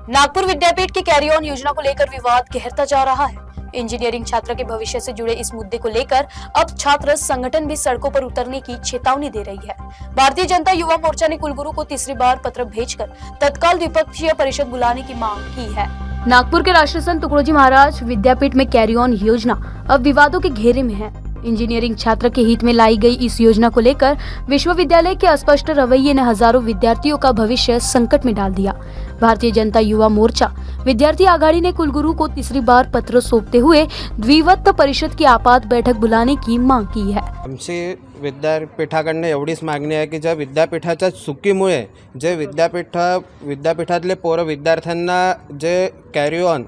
नागपुर विद्यापीठ की कैरी ऑन योजना को लेकर विवाद गहरता जा रहा है। इंजीनियरिंग छात्र के भविष्य से जुड़े इस मुद्दे को लेकर अब छात्र संगठन भी सड़कों पर उतरने की चेतावनी दे रही है। भारतीय जनता युवा मोर्चा ने कुलगुरु को तीसरी बार पत्र भेजकर तत्काल द्विपक्षीय परिषद बुलाने की मांग की है। नागपुर के राष्ट्रीय संत तुकडोजी महाराज विद्यापीठ में कैरी ऑन योजना अब विवादों के घेरे में है। इंजीनियरिंग छात्र के हित में लाई गई इस योजना को लेकर विश्वविद्यालय के अस्पष्ट रवैये ने हजारों विद्यार्थियों का भविष्य संकट में डाल दिया। भारतीय जनता युवा मोर्चा विद्यार्थी आघाड़ी ने कुलगुरु को तीसरी बार पत्र सौंपते हुए द्विवत्त परिषद की आपात बैठक बुलाने की मांग की है। आमची विद्यापीठाकडनं एवढीच मागणी आहे की ज्या विद्यापीठाच्या चुकीमुळे जे विद्यापीठातले पोरं विद्यार्थ्यांना जे कॅरी ऑन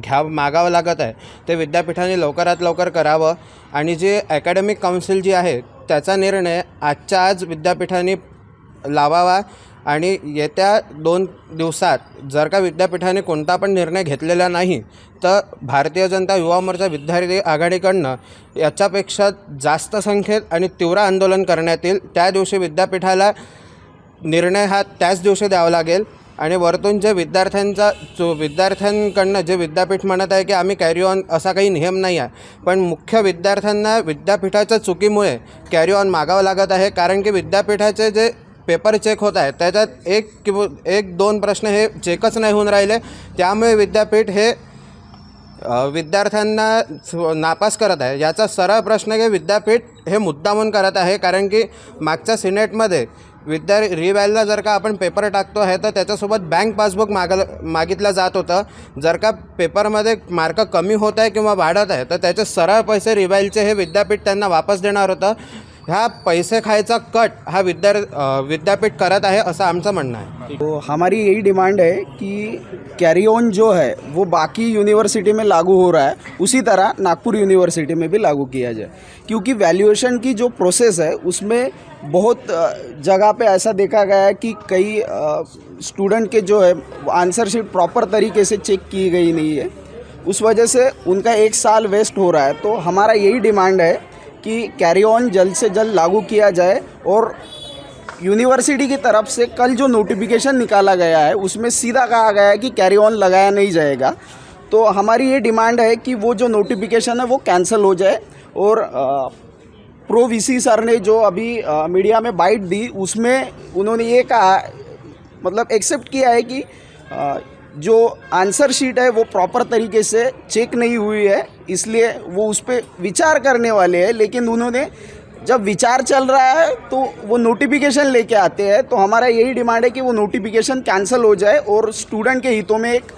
मागावं लागत आहे ते विद्यापीठाने लवकरात लवकर करावं आणि जे अकॅडमिक काउन्सिल जी आहे त्याचा निर्णय आजच्या आज विद्यापीठाने लावावा आणि येत्या 2 दिवसात जर का विद्यापीठाने कोणता पण निर्णय घेतलेला नाही तर भारतीय जनता युवा मोर्चा विद्यार्थी आघाडीकडनं याच्यापेक्षा जास्त संख्येत आणि तीव्र आंदोलन करण्यात येईल। त्या दिवशी विद्यापीठाला निर्णय हा त्याच दिवशी द्यावा लागेल आणि वरतून जे विद्यार्थ्यांकडनं जे विद्यापीठ म्हणत आहे की आम्ही कॅरी ऑन असा काही नियम नाही आहे, पण मुख्य विद्यार्थ्यांना विद्यापीठाच्या चुकीमुळे कॅरी ऑन मागावं लागत आहे। कारण की विद्यापीठाचे जे पेपर चेक होत आहे त्याच्यात एक दोन प्रश्न हे चेकच नाही होऊन राहिले, त्यामुळे विद्यापीठ हे विद्यार्थ्यांना नापास करत आहे। याचा सरळ प्रश्न की विद्यापीठ हे मुद्दामून करत आहे। कारण की मागच्या सिनेटमध्ये रिवॅलला जर का आपण पेपर टाकतो आहे तर त्याच्यासोबत बँक पासबुक मागितलं जात होतं। जर का पेपरमध्ये मार्क कमी होत आहे किंवा वाढत आहे तर त्याचे सरळ पैसे रिवॅलचे हे विद्यापीठ त्यांना वापस देणार होतं। ह्या पैसे खायचा कट हा विद्यापीठ करत आहे असं आमचं म्हणणं आहे। तो हमारी यही डिमांड है कि कैरी ऑन जो है वो बाकी यूनिवर्सिटी में लागू हो रहा है उसी तरह नागपुर यूनिवर्सिटी में भी लागू किया जाए, क्योंकि वैल्यूएशन की जो प्रोसेस है उसमें बहुत जगह पे ऐसा देखा गया है कि कई स्टूडेंट के जो है आंसर शीट प्रॉपर तरीके से चेक की गई नहीं है, उस वजह से उनका 1 साल वेस्ट हो रहा है। तो हमारा यही डिमांड है कि कैरी ऑन जल्द से जल्द लागू किया जाए और यूनिवर्सिटी की तरफ से कल जो नोटिफिकेशन निकाला गया है उसमें सीधा कहा गया है कि कैरी ऑन लगाया नहीं जाएगा। तो हमारी ये डिमांड है कि वो जो नोटिफिकेशन है वो कैंसिल हो जाए और प्रो वीसी सर ने जो अभी मीडिया में बाइट दी उसमें उन्होंने ये कहा, मतलब एक्सेप्ट किया है कि जो आंसर शीट है वो प्रॉपर तरीके से चेक नहीं हुई है, इसलिए वो उस पर विचार करने वाले हैं। लेकिन उन्होंने जब विचार चल रहा है तो वो नोटिफिकेशन लेके आते हैं। तो हमारा यही डिमांड है कि वो नोटिफिकेशन कैंसिल हो जाए और स्टूडेंट के हितों में एक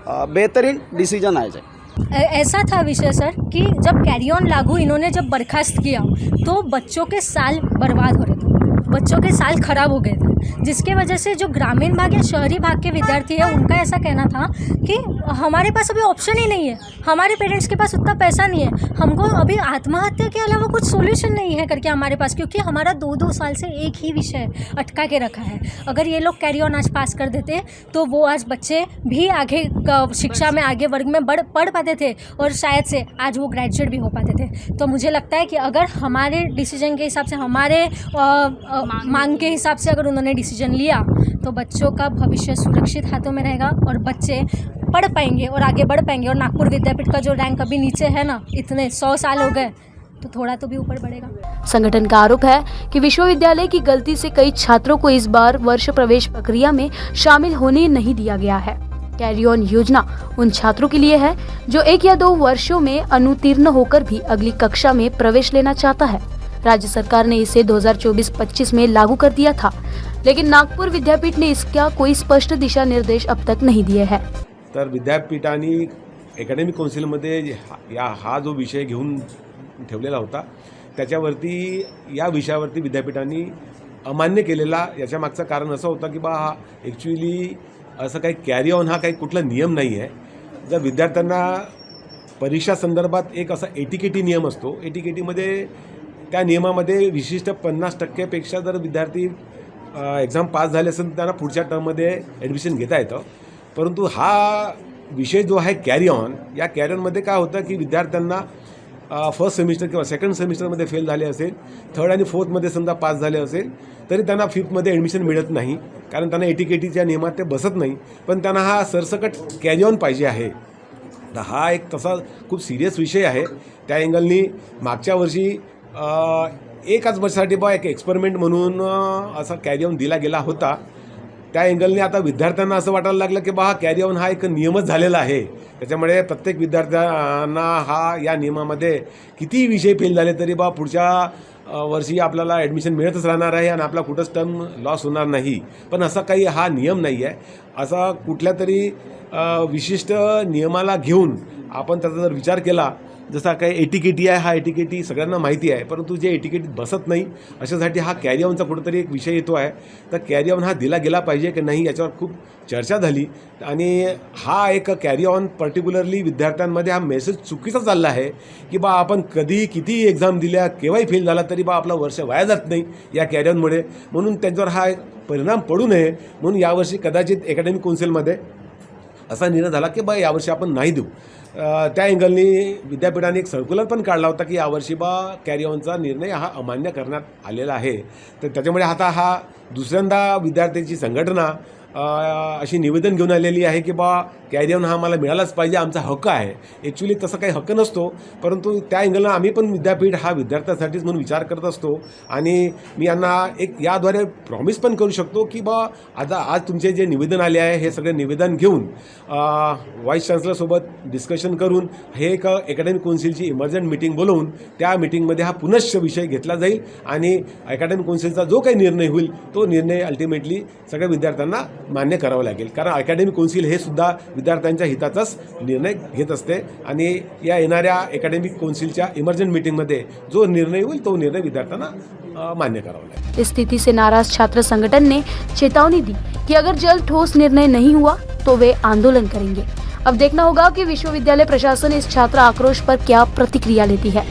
बेहतरीन डिसीजन आ जाए। ऐसा था विषय सर कि जब कैरी ऑन लागू इन्होंने जब बर्खास्त किया तो बच्चों के साल बर्बाद हो रहे थे, बच्चों के साल खराब हो गए थे, जिसके वजह से जो ग्रामीण भाग या शहरी भाग के विद्यार्थी है उनका ऐसा कहना था कि हमारे पास अभी ऑप्शन ही नहीं है, हमारे पेरेंट्स के पास उतना पैसा नहीं है, हमको अभी आत्महत्या के अलावा कुछ सोल्यूशन नहीं है करके हमारे पास, क्योंकि हमारा 2-2 साल से एक ही विषय अटका के रखा है। अगर ये लोग कैरी ऑन आज पास कर देते तो वो आज बच्चे भी आगे शिक्षा में आगे वर्ग में पढ़ पाते थे और शायद से आज वो ग्रेजुएट भी हो पाते थे। तो मुझे लगता है कि अगर हमारे डिसीजन के हिसाब से, हमारे मांग के हिसाब से अगर उन्होंने डिसीजन लिया तो बच्चों का भविष्य सुरक्षित हाथों में रहेगा और बच्चे पढ़ पाएंगे और आगे बढ़ पाएंगे। और नागपुर विद्यापीठ का जो रैंक अभी नीचे है ना, इतने 100 साल हो गए, तो थोड़ा तो भी ऊपर बढ़ेगा। संगठन का आरोप है कि विश्वविद्यालय की गलती से कई छात्रों को इस बार वर्ष प्रवेश प्रक्रिया में शामिल होने नहीं दिया गया है। कैरी ऑन योजना उन छात्रों के लिए है जो 1 या 2 वर्षों में अनुत्तीर्ण होकर भी अगली कक्षा में प्रवेश लेना चाहता है। राज्य सरकार ने इसे 2024-25 में लागू कर दिया था, लेकिन नागपुर विद्यापीठ ने इसका कोई स्पष्ट दिशा निर्देश अब तक नहीं दिए हैं। तर विद्यापीठाने अकॅडमिक काउन्सिलमध्ये हा जो विषय घेऊन ठेवलेला होता त्याच्यावरती या विषयावरती विद्यापीठाने अमान्य केलेला, याच्या मागचं कारण असं होतं की हा ॲक्च्युअली असं काही कॅरी ऑन हा काही कुठला नियम नाही आहे। जर विद्यार्थ्यांना परीक्षा संदर्भात एक असा एटीकेटी नियम असतो, एटीकेटीमध्ये त्या नियमामध्ये विशिष्ट 50% पेक्षा जर विद्यार्थी एक्झाम पास झाले असेल तर त्यांना पुढच्या टर्ममध्ये ॲडमिशन घेता येतं। परंतु हा विषय जो आहे कॅरी ऑन, या कॅरी ऑनमध्ये काय होतं की विद्यार्थ्यांना फर्स्ट सेमिस्टर किंवा सेकंड सेमिस्टरमध्ये फेल झाले असेल, थर्ड आणि फोर्थमध्ये समजा पास झाले असेल, तरी त्यांना फिफ्थमध्ये ॲडमिशन मिळत नाही, कारण त्यांना एटीकेटीच्या नियमात ते बसत नाही. पण त्यांना हा सरसकट कॅरी ऑन पाहिजे आहे. तर हा एक तसा खूप सिरियस विषय आहे. त्या अँगलनी मागच्या वर्षी एकाच वर्षासाठी एक एक्सपेरिमेंट म्हणून असा कॅरी ऑन दिला गेला होता. त्या अँगलने आता विद्यार्थ्यांना असं वाटायला लागलं की हा कॅरी ऑन हा एक नियमच झालेला आहे. त्याच्यामुळे प्रत्येक विद्यार्थ्यांना हा या नियमामध्ये कितीही विषय फेल झाले तरी पुढच्या वर्षी आपल्याला ॲडमिशन मिळतच राहणार आहे आणि आपला कुठंच टर्म लॉस होणार नाही. पण असा काही हा नियम नाही आहे. असा कुठल्या तरी विशिष्ट नियमाला घेऊन आपण त्याचा जर विचार केला, जसा काही एटीकेटी आहे, हा एटीकेटी सगळ्यांना माहिती आहे, परंतु जे एटीकेटीत बसत नाही अशासाठी हा कॅरी ऑनचा कुठंतरी एक विषय येतो आहे. तर कॅरी ऑन हा दिला गेला पाहिजे की नाही याच्यावर खूप चर्चा झाली आणि हा एक कॅरी ऑन पर्टिक्युलरली विद्यार्थ्यांमध्ये हा मेसेज चुकीचा चालला आहे की आपण कधी किती एक्झाम दिल्या, केव्हाही फेल झाला तरी आपलं वर्ष वाया जात नाही या कॅरी ऑनमुळे. म्हणून त्यांच्यावर हा परिणाम पडू नये म्हणून यावर्षी कदाचित अकॅडमिक कौन्सिलमध्ये असा निर्णय झाला की यावर्षी आपण नाही देऊ. त्या अँगलनी विद्यापीठाने एक सर्क्युलर पण काढला होता की यावर्षी कॅरी ऑनचा निर्णय हा अमान्य करण्यात आलेला आहे. तर त्याच्यामुळे आता हा दुसऱ्यांदा विद्यार्थ्यांची संघटना अशी निवेदन घेऊन आलेली आहे की कॅरी ऑन हा मला मिळालाच पाहिजे, आमचा हक्क आहे. ॲक्च्युली तसं काही हक्क नसतो, परंतु त्या अँगलनं आम्ही पण विद्यापीठ हा विद्यार्थ्यांसाठीच म्हणून विचार करत असतो. आणि मी यांना एक याद्वारे प्रॉमिस पण करू शकतो की आता आज तुमचे जे निवेदन आले आहे हे सगळे निवेदन घेऊन व्हाईस चान्सलरसोबत डिस्कशन करून हे एक अकॅडमिक कौन्सिलची इमर्जंट मिटिंग बोलवून त्या मिटिंगमध्ये हा पुनश्च विषय घेतला जाईल आणि अकॅडमिक कौन्सिलचा जो काही निर्णय होईल तो निर्णय अल्टिमेटली सगळ्या विद्यार्थ्यांना मान्य करावं लागेल. कारण अकॅडमिक कौन्सिल हे सुद्धा विद्यार्थ्यांच्या हिताचाच निर्णय घेत असते आणि या येणाऱ्या अकॅडमिक कौन्सिलच्या इमर्जंट मीटिंगमध्ये जो निर्णय होईल तो निर्णय विद्यार्थ्यांना मान्य करावा लागेल. इस स्थिति से नाराज छात्र संगठन ने चेतावनी दी कि अगर जल्द ठोस निर्णय नहीं हुआ तो वे आंदोलन करेंगे. अब देखना होगा कि विश्वविद्यालय प्रशासन इस छात्र आक्रोश पर क्या प्रतिक्रिया लेती है.